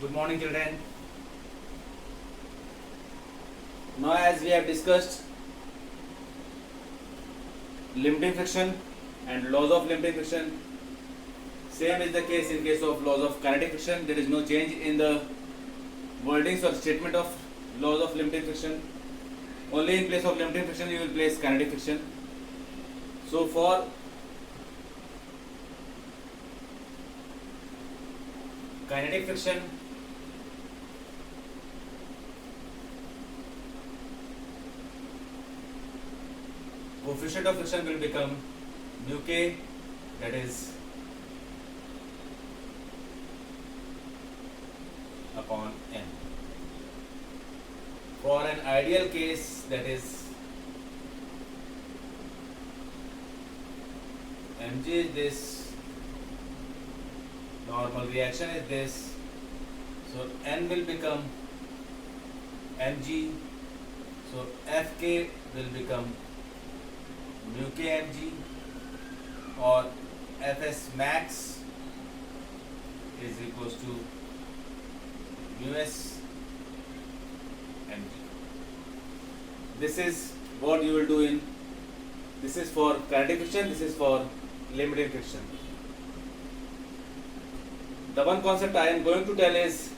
Good morning, children. Now, as we have discussed limiting friction and laws of limiting friction, same is the case in case of laws of kinetic friction. There is no change in the wordings or statement of laws of limiting friction. Only in place of limiting friction you will place kinetic friction. So for kinetic friction, coefficient of friction will become mu k, that is upon n. For an ideal case, that is mg is this, normal reaction is this, so n will become mg, so fk will become mu k mg, or fs max is equals to mu s mg. This is what you will do in, this is for kinetic friction, this is for limiting friction. The one concept I am going to tell is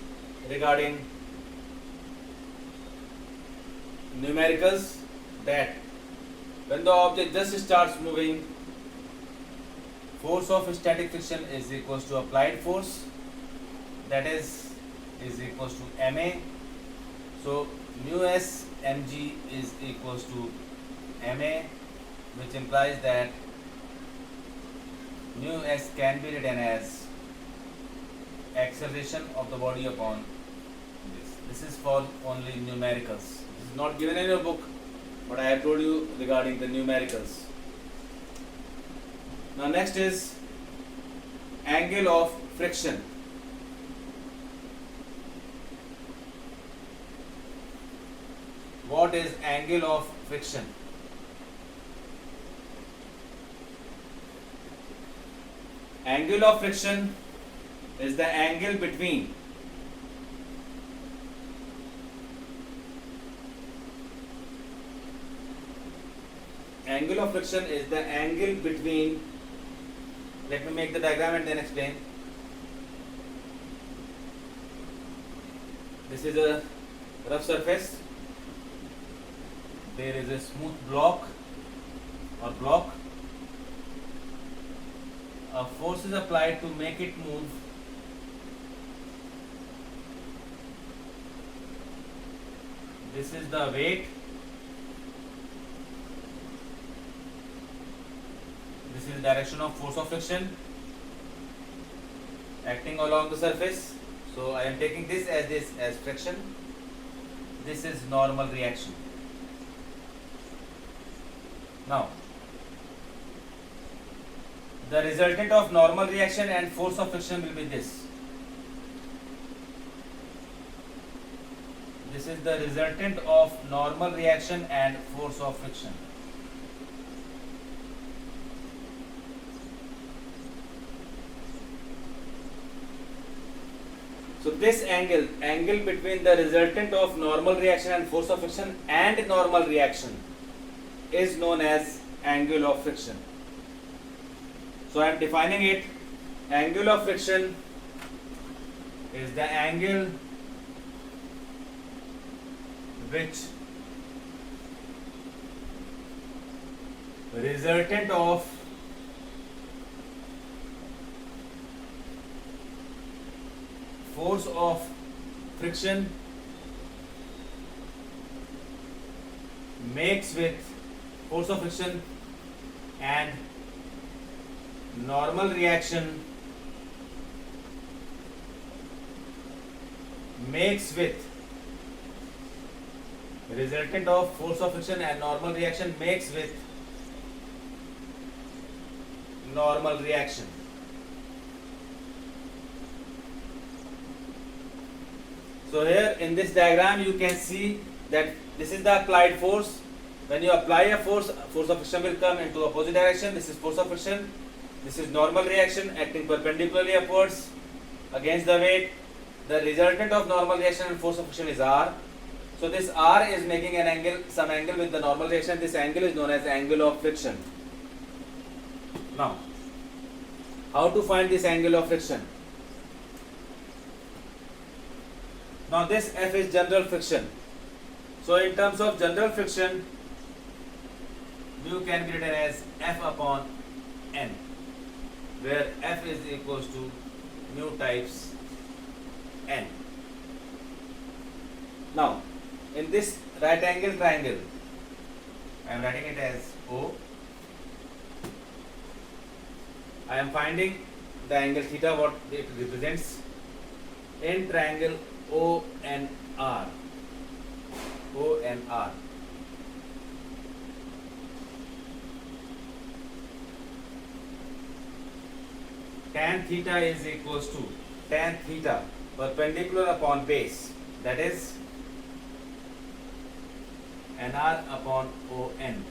regarding numericals, that when the object just starts moving, force of static friction is equals to applied force, that is equals to ma. So mu s mg is equals to ma, which implies that mu s can be written as acceleration of the body upon this. This is for only numericals. This is not given in your book, but I have told you regarding the numericals. Now next is angle of friction. What is angle of friction? Angle of friction is the angle between let me make the diagram and then explain. This is a rough surface. There is a smooth block or block. A force is applied to make it move. This is the weight. This is the direction of force of friction acting along the surface. So I am taking this as friction. This is normal reaction. Now, the resultant of normal reaction and force of friction will be this. This is the resultant of normal reaction and force of friction. So this angle between the resultant of normal reaction and force of friction and normal reaction is known as angle of friction. So I am defining it. Angle of friction is the angle which resultant of force of friction makes with force of friction and normal reaction makes with resultant of force of friction and normal reaction makes with normal reaction. So here in this diagram you can see that this is the applied force. When you apply a force of friction will come into opposite direction. This is force of friction. This is normal reaction acting perpendicularly upwards against the weight. the resultant of normal reaction and force of friction is R. So this R is making an angle, some angle with the normal reaction. This angle is known as angle of friction. Now, how to find this angle of friction? Now this F is general friction. So in terms of general friction, mu can be written as F upon N, where F is equals to mu times N. Now, in this right angle triangle, I am writing it as O. I am finding the angle theta, what it represents in triangle ONR. ONR. Tan theta is equals to tan theta perpendicular upon base, that is NR upon ON.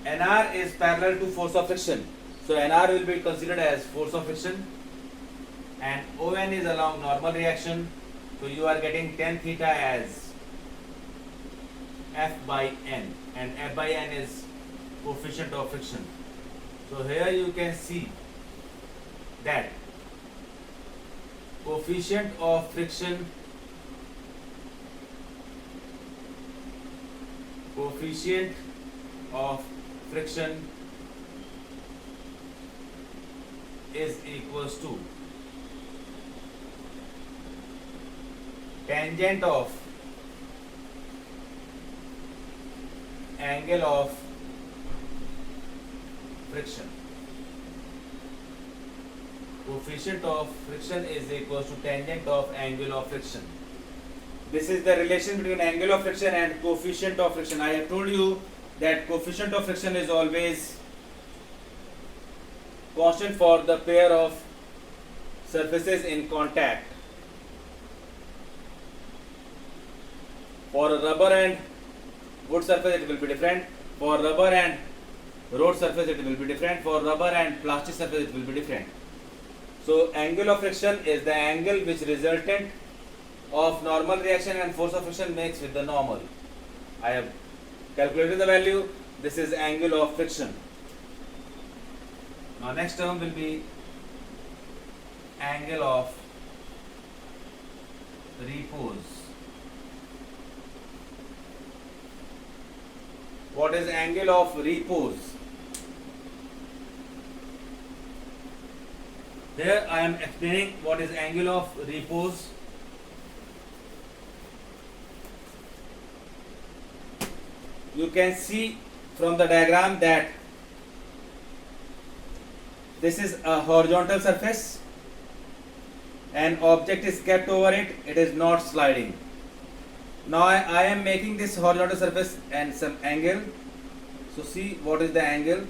NR is parallel to force of friction, so NR will be considered as force of friction, and ON is along normal reaction, so you are getting tan theta as F by N, and F by N is coefficient of friction. So here you can see that coefficient of friction is equals to tangent of angle of friction. Coefficient of friction is equals to tangent of angle of friction. This is the relation between angle of friction and coefficient of friction. I have told you that coefficient of friction is always constant for the pair of surfaces in contact. For a rubber and wood surface it will be different. For rubber and road surface it will be different. For rubber and plastic surface it will be different. So angle of friction is the angle which resultant of normal reaction and force of friction makes with the normal. I have calculated the value. This is angle of friction. Now next term will be angle of repose. What is angle of repose? Here I am explaining what is angle of repose. You can see from the diagram that this is a horizontal surface, an object is kept over it, it is not sliding. Now I am making this horizontal surface and some angle. So see what is the angle.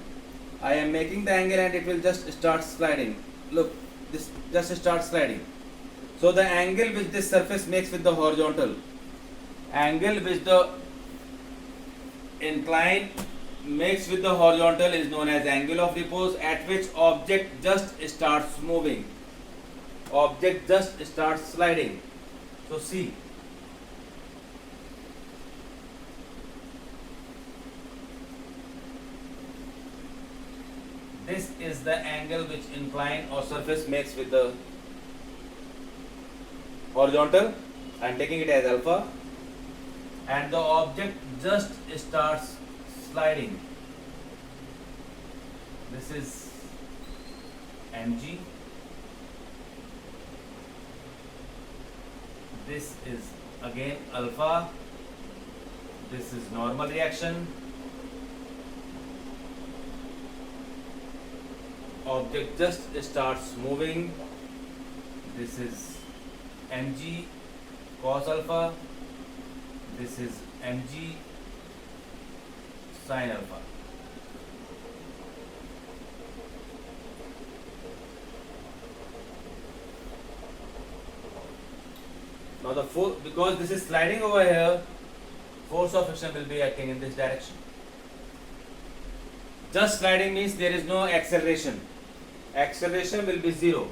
I am making the angle and it will just start sliding. Look, this just starts sliding. So the angle which this surface makes with the horizontal, angle which the incline makes with the horizontal is known as angle of repose, at which object just starts moving. Object just starts sliding. So see, this is the angle which incline or surface makes with the horizontal. I am taking it as alpha, and the object just starts sliding. This is mg. This is again alpha. This is normal reaction. Object just starts moving. This is mg cos alpha. This is mg sin alpha. Now the force, because this is sliding over here, force of friction will be acting in this direction. Just sliding means there is no acceleration. Acceleration will be zero.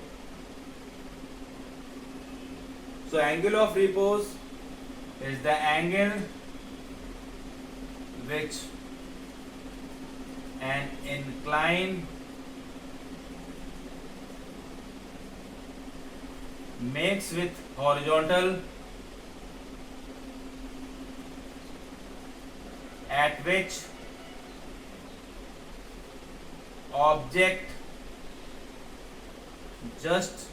So angle of repose is the angle which an incline makes with horizontal at which object just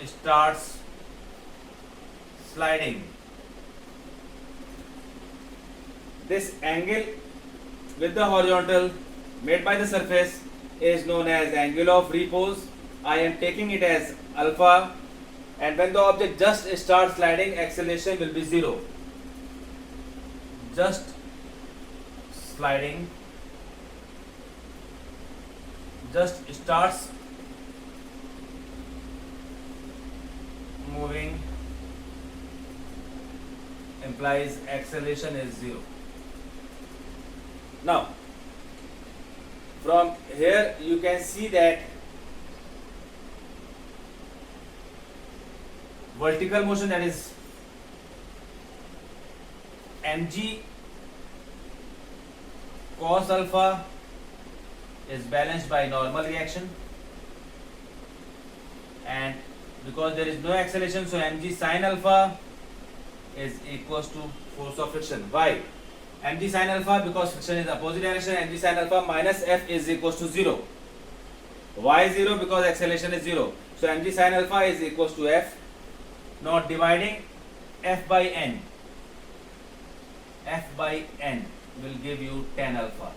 starts sliding. This angle with the horizontal made by the surface is known as angle of repose. I am taking it as alpha, and when the object just starts sliding, acceleration will be 0. Just sliding, just starts moving implies acceleration is 0. Now, from here you can see that vertical motion, that is mg cos alpha, is balanced by normal reaction, and because there is no acceleration, so mg sin alpha is equals to force of friction. Why? Mg sin alpha, because friction is opposite direction, mg sin alpha minus f is equals to 0. Why 0? Because acceleration is 0. So mg sin alpha is equals to f. Now dividing f by n. F by n will give you tan alpha.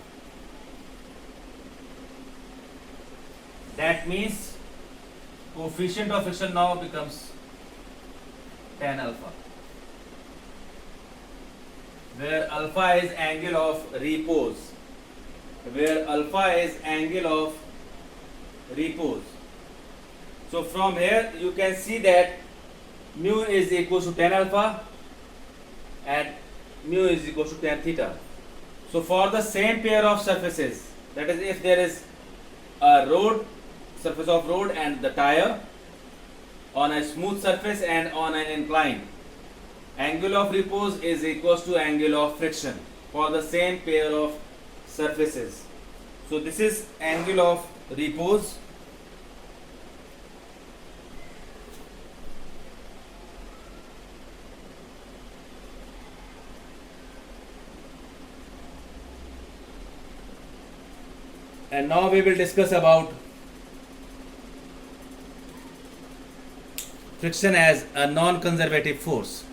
That means coefficient of friction now becomes tan alpha, where alpha is angle of repose, So from here you can see that mu is equal to tan alpha and mu is equal to tan theta. So for the same pair of surfaces, that is, if there is a road, surface of road and the tire on a smooth surface and on an incline, angle of repose is equals to angle of friction for the same pair of surfaces. So this is angle of repose. And now we will discuss about friction as a non-conservative force.